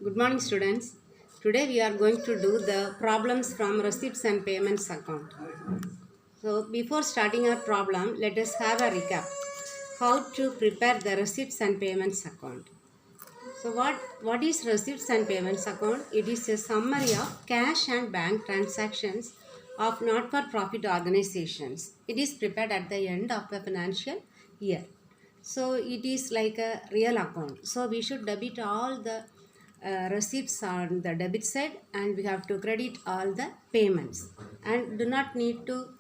Good morning, students. Today we are going to do the problems from receipts and payments account. So, before starting our problem, let us have a recap. How to prepare the receipts and payments account. So, what is receipts and payments account? It is a summary of cash and bank transactions of not-for-profit organizations. It is prepared at the end of the financial year. So it is like a real account. So we should debit all the receipts on the debit side, and we have to credit all the payments, and do not need to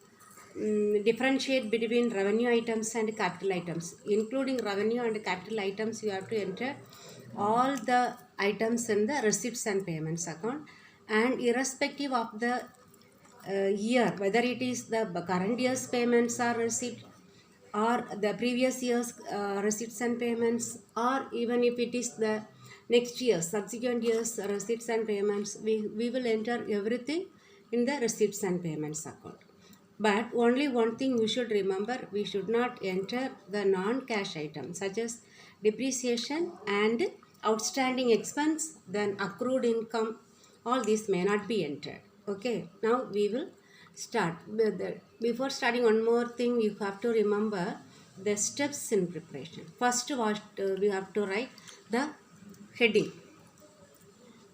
differentiate between revenue items and capital items. Including revenue and capital items, you have to enter all the items in the receipts and payments account, and irrespective of the year, whether it is the current year's payments are received or the previous year's receipts and payments, or even if it is the next year's subsequent year's receipts and payments, we will enter everything in the receipts and payments account. But only one thing you should remember: we should not enter the non-cash items such as depreciation and outstanding expense, then accrued income. All these may not be entered. Okay, now we will start. Before starting, one more thing you have to remember: the steps in preparation. First, what we have to write the heading.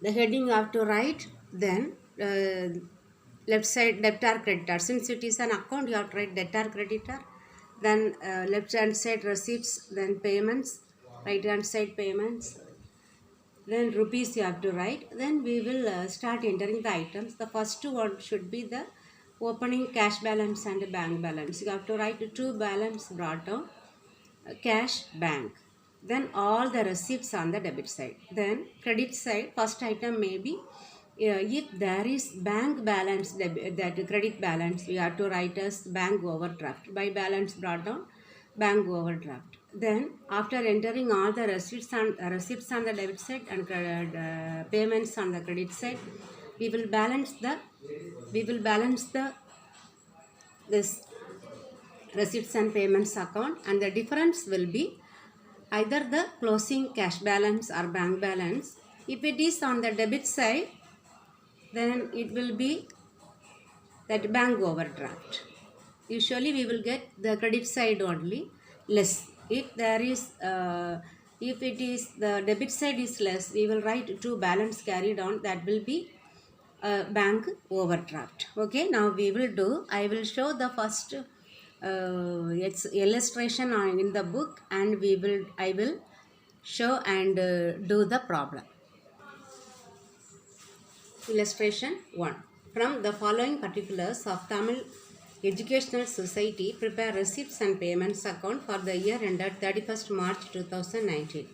The heading you have to write, then left side debtor creditor. Since it is an account, you have to write debtor creditor. Then left hand side receipts, then payments, right hand side payments, then rupees you have to write. Then we will start entering the items. The first one should be the opening cash balance and bank balance. You have to write two balance brought down, cash, bank. Then all the receipts on the debit side. Then credit side, first item may be if there is bank balance, that credit balance, we have to write as bank overdraft. By balance brought down, bank overdraft. Then after entering all the receipts on the debit side and payments on the credit side, we will balance the this receipts and payments account, and the difference will be either the closing cash balance or bank balance. If it is on the debit side, then it will be that bank overdraft. Usually we will get the credit side only less. If there is if it is the debit side is less, we will write two balance carried on, that will be bank overdraft. Okay, now we will do, I will show the first it's illustration in the book, and I will show and do the problem. Illustration 1. From the following particulars of Tamil Educational Society, prepare receipts and payments account for the year ended 31st March 2019.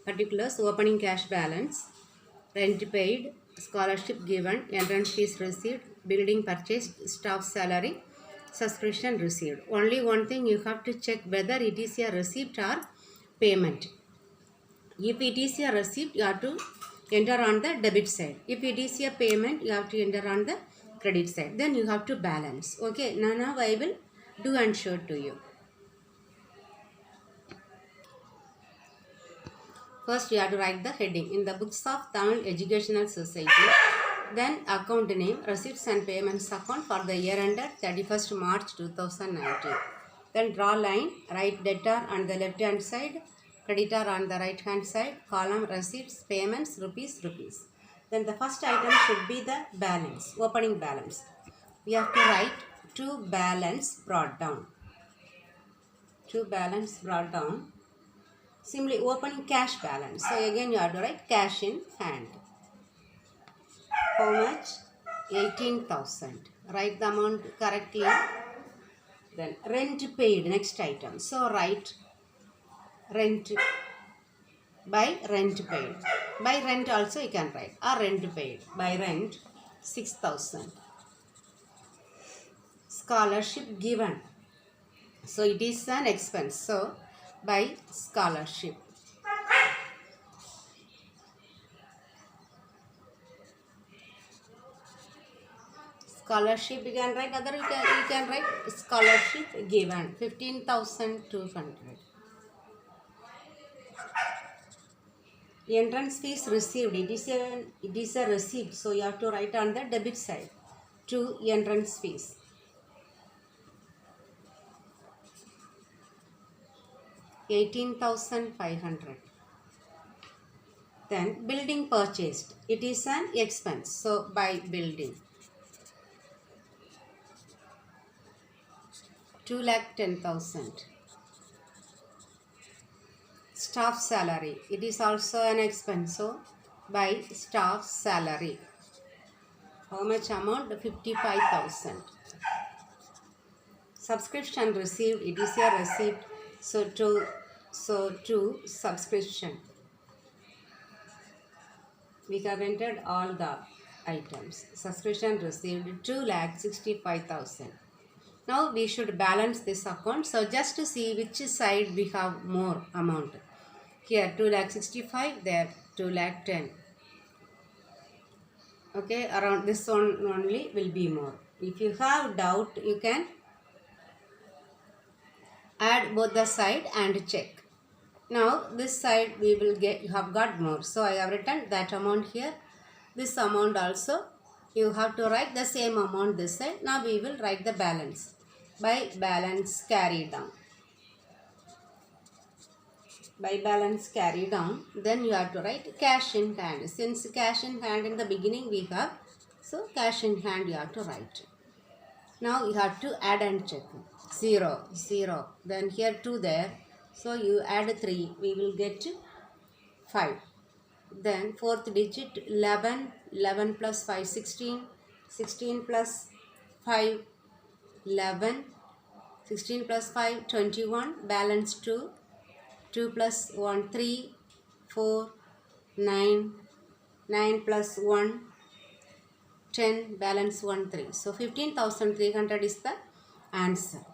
Particulars: opening cash balance, rent paid, scholarship given, entrance fees received, building purchased, staff salary, subscription received. Only one thing you have to check: whether it is a receipt or payment. If it is a receipt, you have to enter on the debit side. If it is a payment, you have to enter on the credit side. Then you have to balance. Okay, now I will do and show to you. First, you have to write the heading. In the books of Tamil Educational Society, then account name, receipts and payments account for the year ended 31st March 2019. Then draw line, write debtor on the left hand side, creditor on the right hand side, column receipts, payments, rupees. Then the first item should be the balance, opening balance. We have to write two balance brought down. Simply opening cash balance. So again you have to write cash in hand. How much? 18,000. Write the amount correctly. Then rent paid, next item. So write rent by rent paid. By rent also you can write, or rent paid. By rent 6,000. Scholarship given. So it is an expense. So by scholarship. Scholarship you can write, other you can write scholarship given 15,200. Entrance fees received. It is a receipt. So you have to write on the debit side to entrance fees. $18,500. Then building purchased. It is an expense. So by building. 2,10,000. Staff salary. It is also an expense. So by staff salary. How much amount? 55,000. Subscription received. It is a receipt. So to subscription. We have entered all the items. Subscription received 2,65,000. Now we should balance this account. So just to see which side we have more amount. Here 2,65,000, there 2,10,000. Okay, around this one only will be more. If you have doubt, you can add both the side and check. Now this side we will get, you have got more. So I have written that amount here. This amount also you have to write the same amount this side. Now we will write the balance. By balance carry down. By balance carry down, then you have to write cash in hand. Since cash in hand in the beginning we have, so cash in hand you have to write. Now you have to add and check. 0, 0. Then here 2 there. So you add 3. We will get 5. Then fourth digit 11. 11 plus 5, 16. 16 plus 5, 11. 16 plus 5, 21. Balance 2. 2 plus 1, 3. 4, 9. 9 plus 1, 10. Balance 1, 3. So 15,300 is the answer.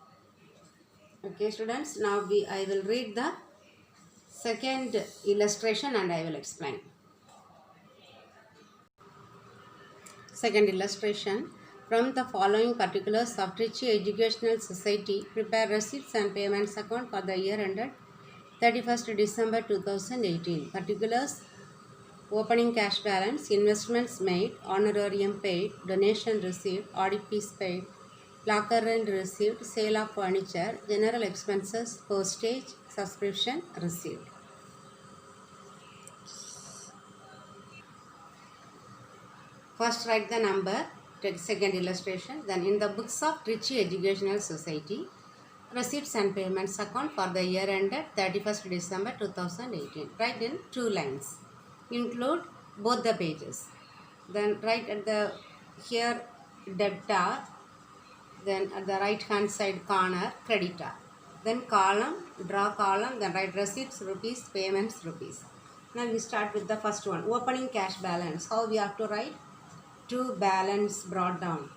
Okay students, now I will read the second illustration and I will explain. Second illustration. From the following particulars of Trichy Educational Society, prepare receipts and payments account for the year ended 31st December 2018. Particulars: opening cash balance, investments made, honorarium paid, donation received, audit fees paid, locker rent received, sale of furniture, general expenses, postage, subscription received. First write the number, take second illustration. Then in the books of Trichy Educational Society, receipts and payments account for the year ended 31st December 2018. Write in 2 lines. Include both the pages. Then write at the here debtor. Then at the right hand side corner creditor. Then column, draw column, then write receipts rupees, payments rupees. Now we start with the first one, opening cash balance. How we have to write? To balance brought down.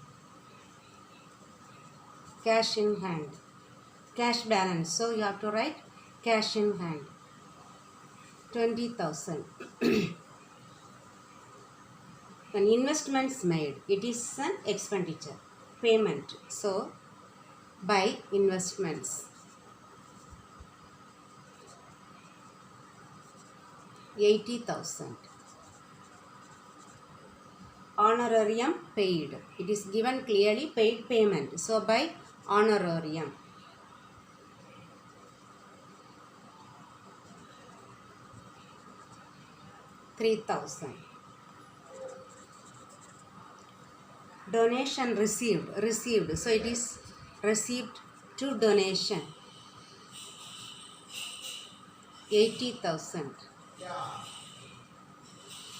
Cash in hand. Cash balance. So you have to write cash in hand. 20,000. Then investments made. It is an expenditure. Payment. So by investments. 80,000. Honorarium paid. It is given clearly paid payment. So by honorarium. $3,000. Donation received. So it is received to donation. 80,000.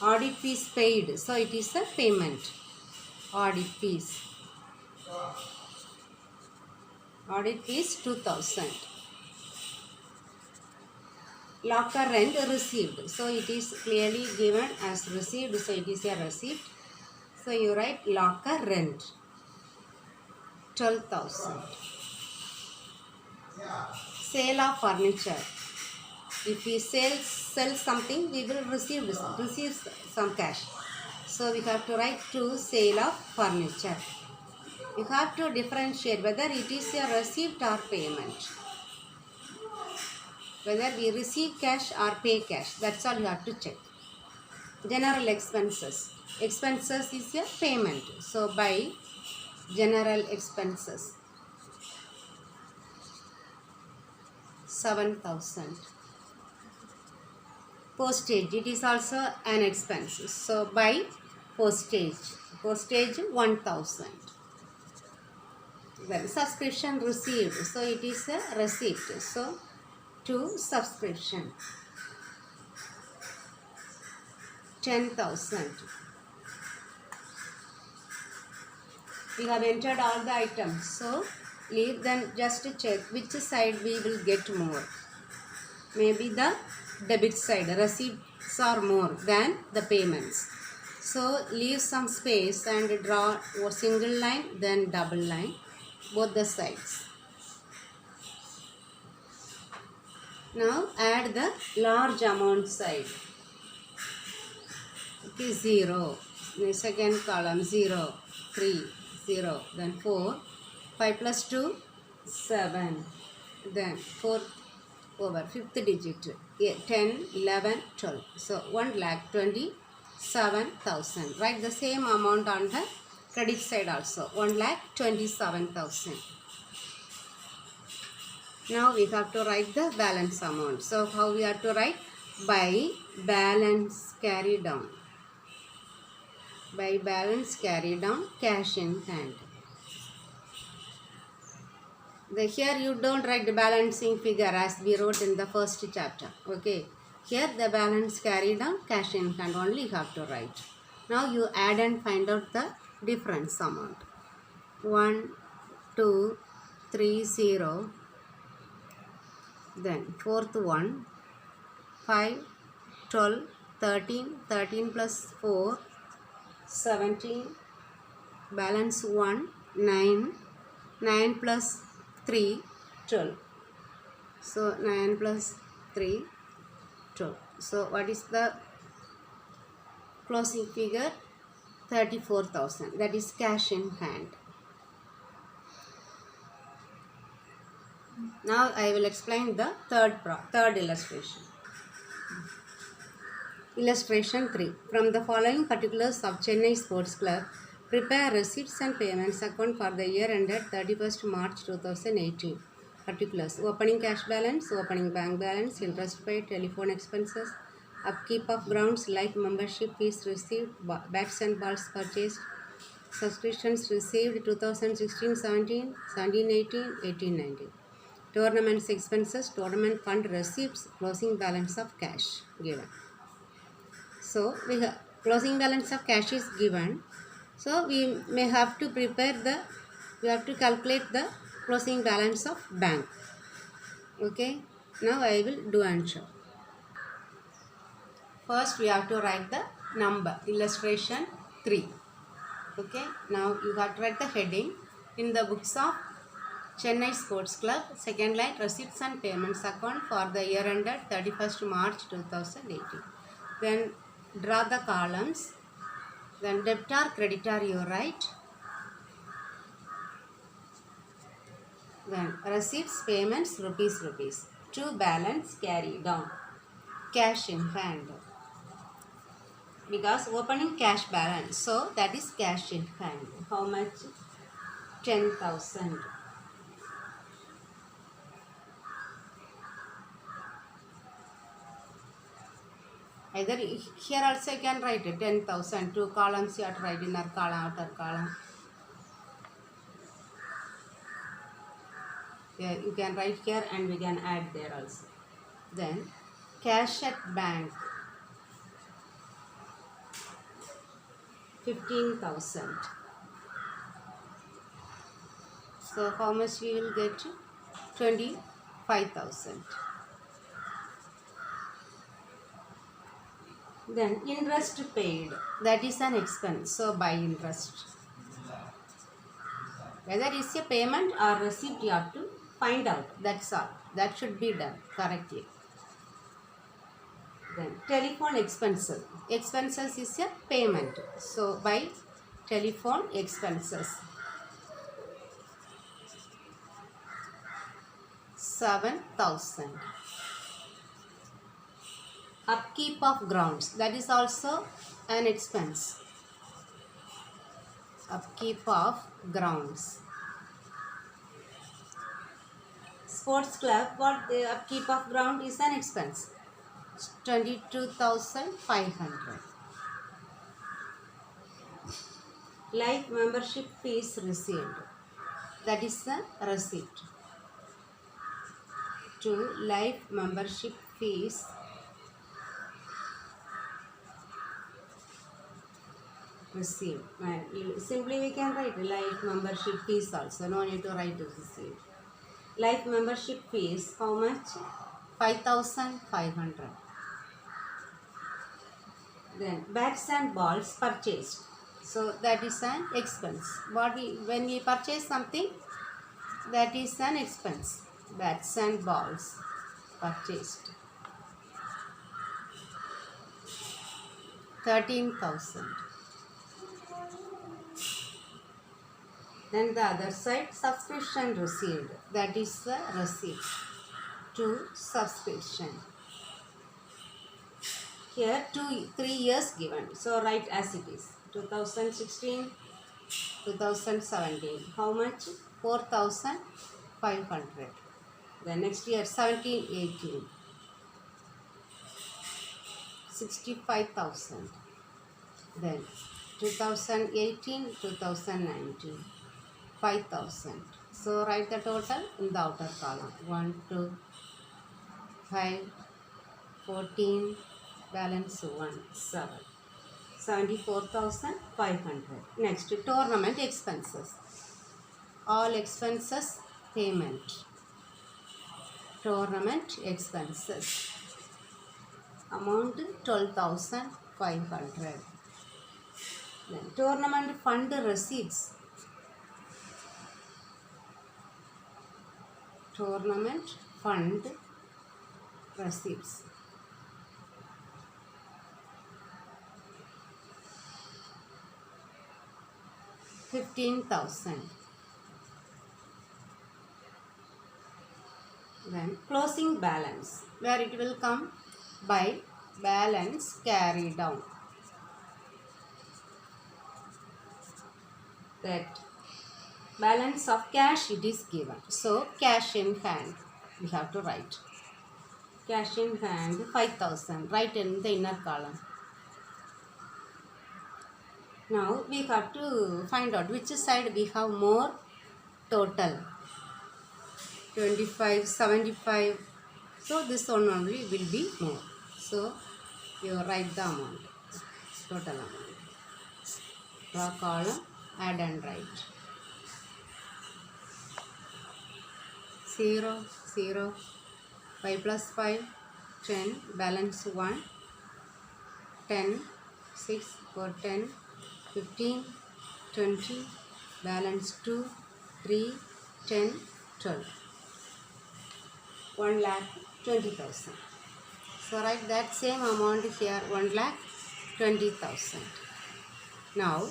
Audit fees paid. So it is a payment. Audit fees. Audit fees 2,000. Locker rent received. So it is clearly given as received. So it is a receipt. So you write locker rent. 12,000. Sale of furniture. If we sell something, we will receive some cash. So we have to write to sale of furniture. You have to differentiate whether it is a receipt or payment. Whether we receive cash or pay cash. That's all you have to check. General expenses. Expenses is a payment. So by general expenses 7,000. Postage, it is also an expense. So by postage 1,000. Then subscription received. So it is a receipt. So to subscription 10,000. We have entered all the items. So leave then just to check which side we will get more. Maybe the debit side. Receipts are more than the payments. So leave some space and draw a single line then double line both the sides. Now add the large amount side. Okay, 0. The second column 0, 3, 0, then 4. 5 plus 2, 7. Then 4 over 5th digit, 10, 11, 12. So 1,27,000. Write the same amount on the credit side also, 1,27,000. Now we have to write the balance amount. So how we have to write? By balance carry down. By balance carry down, cash in hand. Here you don't write the balancing figure as we wrote in the first chapter. Okay. Here the balance carry down, cash in hand only you have to write. Now you add and find out the difference amount. 1, 2, 3, 0. Then fourth one, 5, 12, 13, 13 plus 4, 17, balance 1, 9, 9 plus 3, 12. So 9 plus 3, 12. So what is the closing figure? 34,000. That is cash in hand. Now I will explain the third illustration. Illustration 3. From the following particulars of Chennai Sports Club, prepare receipts and payments account for the year ended 31st March 2018. Particulars: opening cash balance, opening bank balance, interest paid, telephone expenses, upkeep of grounds, life membership fees received, bats and balls purchased, subscriptions received 2016-17, 17-18, 18-19. Tournaments expenses, tournament fund receipts, closing balance of cash given. So we have closing balance of cash is given. So we may have to calculate the closing balance of bank. Okay. Now I will do and show. First we have to write the number. Illustration 3. Okay. Now you have to write the heading. In the books of Chennai Sports Club, second line, receipts and payments account for the year ended 31st March 2018. Then draw the columns. Then debtor, creditor you write. Then receipts, payments, rupees. To balance carry down, cash in hand. Because opening cash balance, so that is cash in hand. How much? 10,000. Either here also you can write it 10,000. 2 columns you have to write, inner column, outer column. Yeah, you can write here and we can add there also. Then cash at bank 15,000. So how much we will get? 25,000. Then interest paid, that is an expense. So by interest, whether it's a payment or receipt you have to find out. That's all. That should be done correctly. Then telephone expenses. Expenses is a payment. So by telephone expenses 7,000. Upkeep of grounds, that is also an expense. Upkeep of grounds. Sports club, what the upkeep of ground is an expense. 22,500. Life membership fees received, that is a receipt. To life membership fees received. Simply we can write life membership fees also, no need to write received. Life membership fees, how much? 5,500. Then bats and balls purchased, so that is an expense. When we purchase something, that is an expense. Bats and balls purchased. 13,000. Then the other side, subscription received, that is the receipt to subscription. Here 3 years given, so write as it is. 2016, 2017. How much? 4,500. The next year 17, 18. 65,000. Then 2018, 2019. 5,000. So write the total in the outer column. 1, 2, 5, 14, balance 1, 7. 74,500. Next, tournament expenses. All expenses payment. Tournament expenses. Amount 12,500. Then tournament fund receipts. Tournament fund receipts. 15,000. Then closing balance, where it will come by balance carried down. That balance of cash it is given. So cash in hand we have to write. Cash in hand 5,000. Write in the inner column. Now we have to find out which side we have more total. 25, 75. So this one only will be more. So you write the amount, total amount. Draw column, add and write. 0, 0, 5 plus 5, 10, balance 1, 10, 6 for 10, 15, 20, balance 2, 3, 10, 12. 1,20,000. So write that same amount here, 1,20,000. Now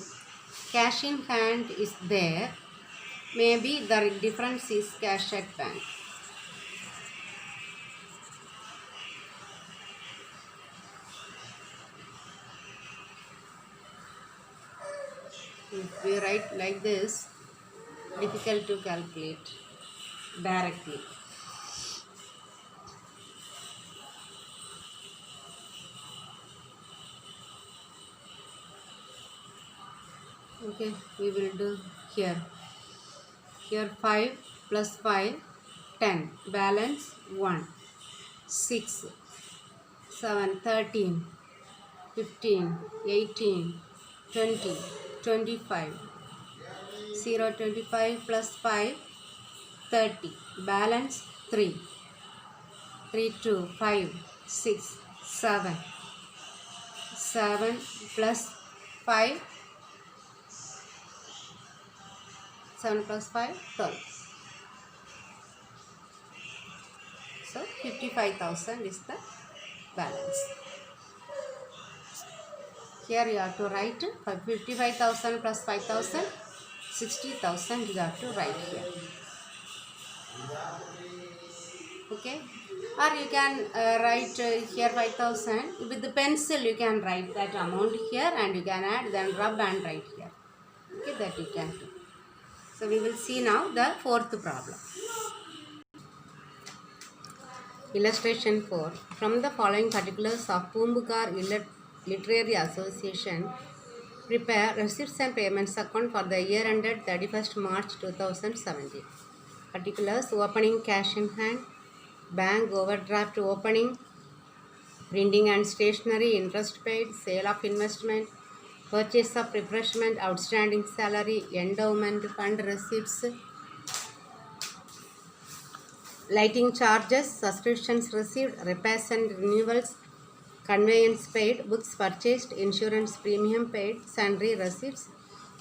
cash in hand is there. Maybe the difference is cash at bank. If we write like this, difficult to calculate directly. Okay, we will do here. Here 5 plus 5, 10. Balance 1, 6, 7, 13, 15, 18, 20, 25. 0, 25 plus 5, 30. Balance 3. 3, 2, 5, 6, 7. 7 plus 5. 7 plus 5, 12. So 55,000 is the balance. Here you have to write 55,000 plus 5,000, 60,000 you have to write here. Okay, or you can write here 5000 with the pencil. You can write that amount here and you can add, then rub and write here. Okay, that you can do. So we will see now the fourth problem. Illustration 4. From the following particulars of Pumbukar Literary Association, prepare receipts and payments account for the year ended 31st March 2017. Particulars: opening cash in hand, bank overdraft opening, printing and stationery, interest paid, sale of investment, purchase of refreshment, outstanding salary, endowment fund receipts, lighting charges, subscriptions received, repairs and renewals, conveyance paid, books purchased, insurance premium paid, sundry receipts,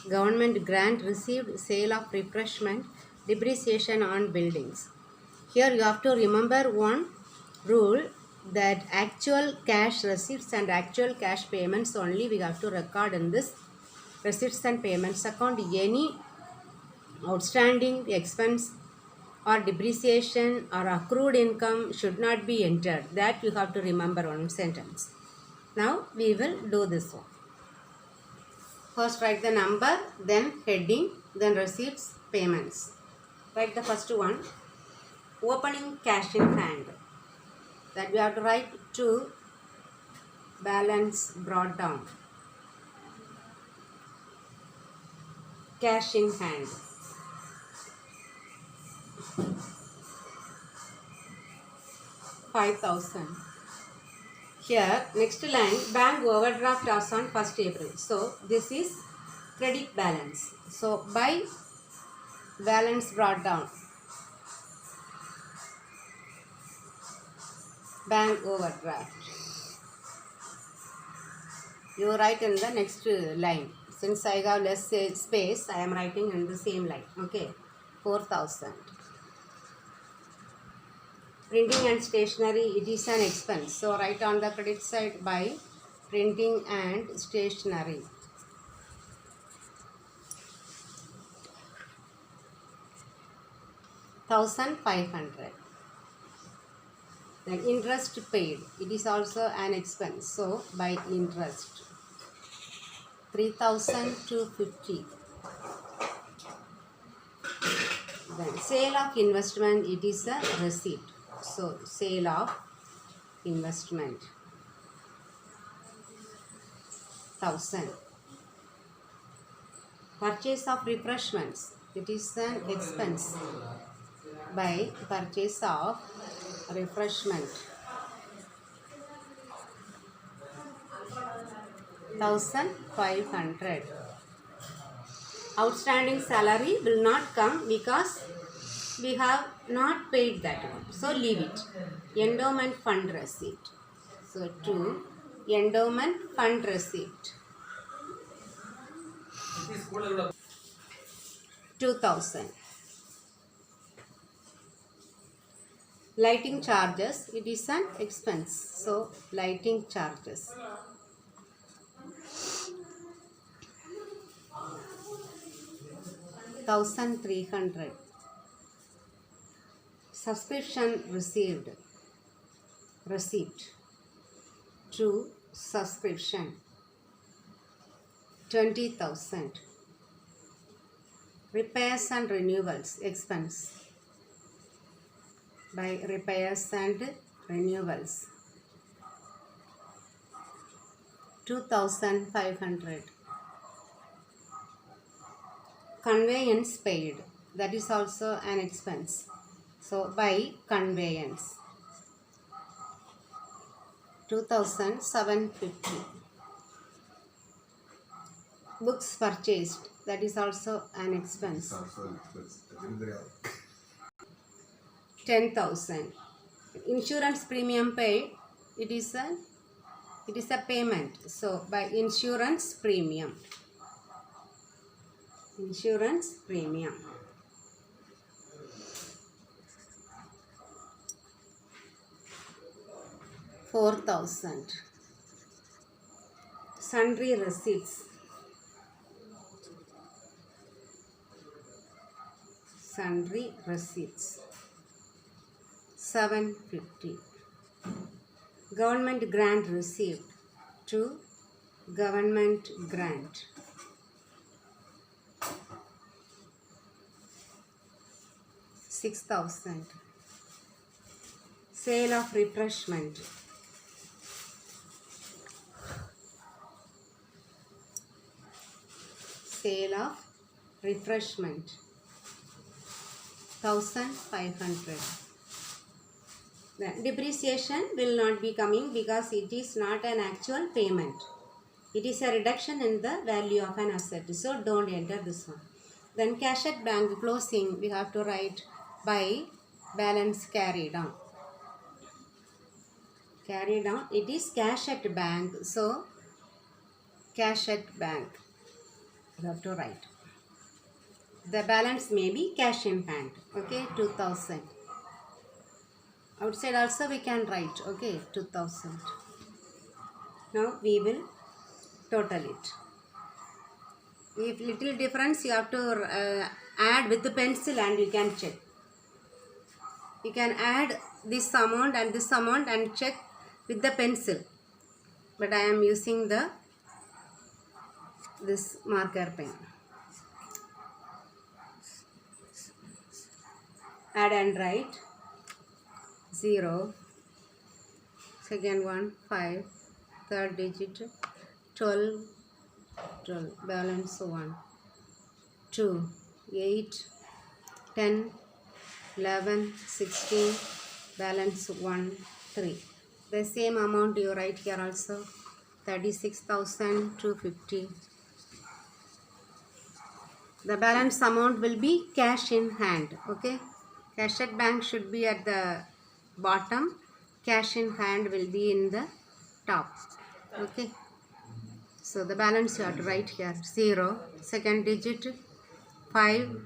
government grant received, sale of refreshment, depreciation on buildings. Here you have to remember one rule, that actual cash receipts and actual cash payments only we have to record in this receipts and payments account. Any outstanding expense or depreciation or accrued income should not be entered. That you have to remember one sentence. Now we will do this one. First write the number, then heading, then receipts, payments. Write the first one. Opening cash in hand. That we have to write to balance brought down. Cash in hand. $5,000. Here, next line, bank overdraft was on 1st April. So, this is credit balance. So, by balance brought down, bank overdraft. You write in the next line. Since I have less space, I am writing in the same line. Okay, 4,000. Printing and stationery, it is an expense. So, write on the credit side by printing and stationery. $1,500. Then interest paid, it is also an expense. So, by interest, 3,250. Then sale of investment, it is a receipt. So, sale of investment, 1,000. Purchase of refreshments, it is an expense. By purchase of refreshment, 1,500. Outstanding salary will not come because we have not paid that one. So leave it. Endowment fund receipt. So to endowment fund receipt, 2,000. Lighting charges, it is an expense. So lighting charges, 1,300. Subscription received, receipt to subscription, 20,000. Repairs and renewals expense. By repairs and renewals, 2,500. Conveyance paid, that is also an expense. So by conveyance, 2,750. Books purchased, that is also an expense, 10,000. Insurance premium paid, it is a payment. So by insurance premium, 4,000. Sundry receipts, 750. Government grant received to government grant. 6,000. Sale of refreshment. Sale of refreshment. 1,500. The depreciation will not be coming because it is not an actual payment. It is a reduction in the value of an asset. So don't enter this one. Then cash at bank closing, we have to write by balance carried on. Carried on, it is cash at bank. So cash at bank, you have to write. The balance may be cash in hand. Okay, 2,000. Outside also we can write. Okay, 2,000. Now we will total it. If little difference, you have to add with the pencil and you can check. You can add this amount and check with the pencil. But I am using this marker pen. Add and write 0, second one 5, third digit 12, balance 1, 2, 8, 10, 11, 16, balance 1, 3. The same amount you write here also, 36,250. The balance amount will be cash in hand. Okay, cash at bank should be at the bottom, cash in hand will be in the top. Okay, so the balance you have to write here 0, second digit 5,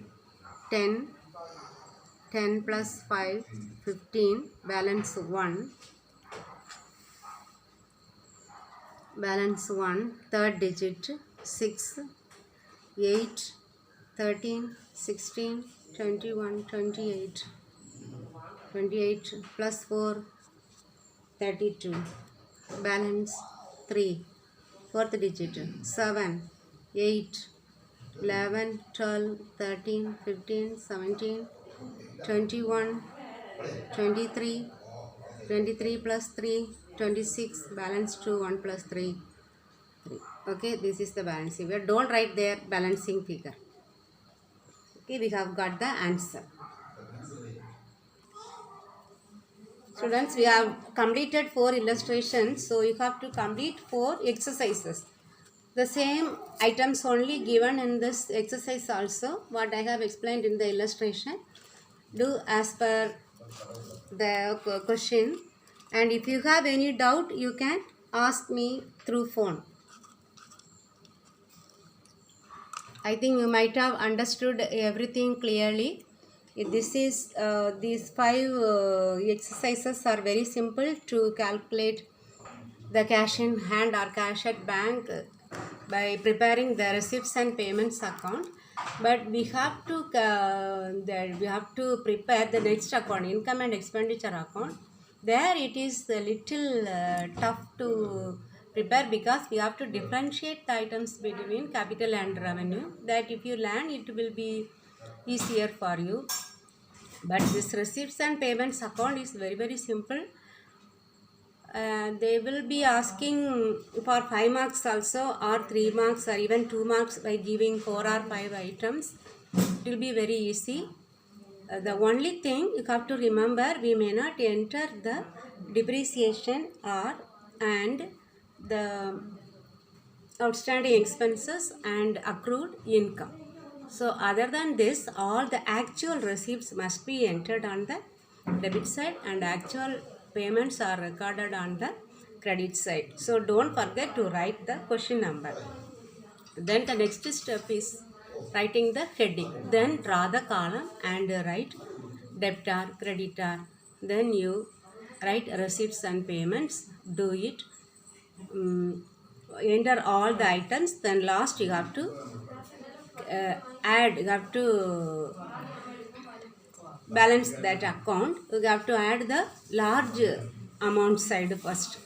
10, 10 plus 5, 15, balance 1, balance 1, third digit 6, 8, 13, 16, 21, 28, 28 plus 4, 32, balance 3, fourth digit 7, 8, 11, 12, 13, 15, 17, 21, 23, 23 plus 3, 26, balance 2, 1 plus 3, 3. Okay, this is the balancing figure. Don't write there balancing figure. Okay, we have got the answer. Students, we have completed 4 illustrations. So you have to complete 4 exercises. The same items only given in this exercise also. What I have explained in the illustration. Do as per the question. And if you have any doubt, you can ask me through phone. I think you might have understood everything clearly. These 5 exercises are very simple to calculate the cash in hand or cash at bank by preparing the receipts and payments account. But we have to prepare the next account, income and expenditure account. There it is a little tough to prepare because we have to differentiate the items between capital and revenue. That if you learn, it will be easier for you. But this receipts and payments account is very simple. They will be asking for 5 marks also, or 3 marks, or even 2 marks by giving 4 or 5 items. It will be very easy. The only thing you have to remember, we may not enter the depreciation and the outstanding expenses and accrued income. So other than this, all the actual receipts must be entered on the debit side and actual payments are recorded on the credit side. So don't forget to write the question number. Then the next step is writing the heading. Then draw the column and write debtor, creditor. Then you write receipts and payments. Do it. Enter all the items. Then last you have to add. You have to balance that account, you have to add the large amount side first.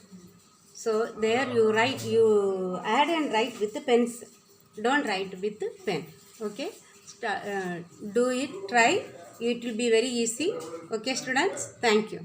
So there you write, you add and write with the pens. Don't write with the pen. Okay. Do it. Try. It will be very easy. Okay, students. Thank you.